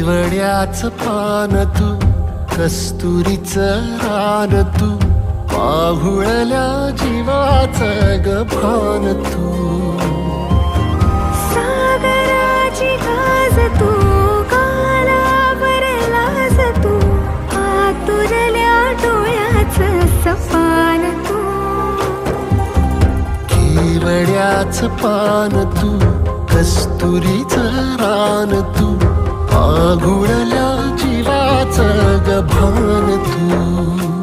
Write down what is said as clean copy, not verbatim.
केवड्याच पान तू, कस्तुरीचं रान तू, पाहुळल्या जीवाचं गभान तू. सागराची गाज तू, कालावर लाज तू, आतुरल्या डोळ्याचं सपान तू. केवड्याच पान तू, कस्तुरीचं रान तू, पाहुळल्या जीवाचं गभान तू.